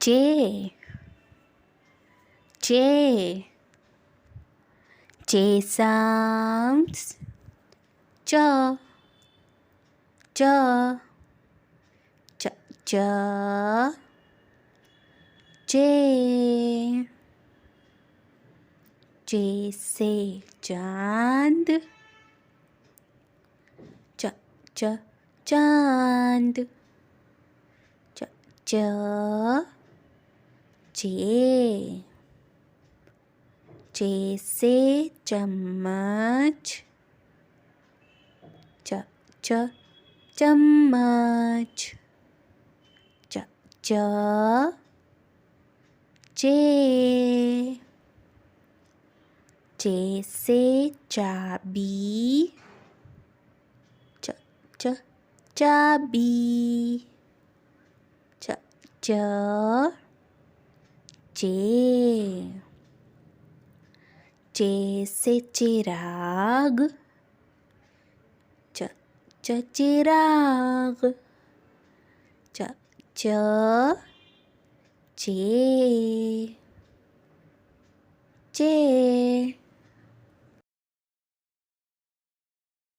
चे चे चे sounds च च च च चे चे से चांद च च चांद च च चे से चम्मच च च चम्मच च च चे से चाबी च च चाबी च च चे से चिराग च च चिराग च च चे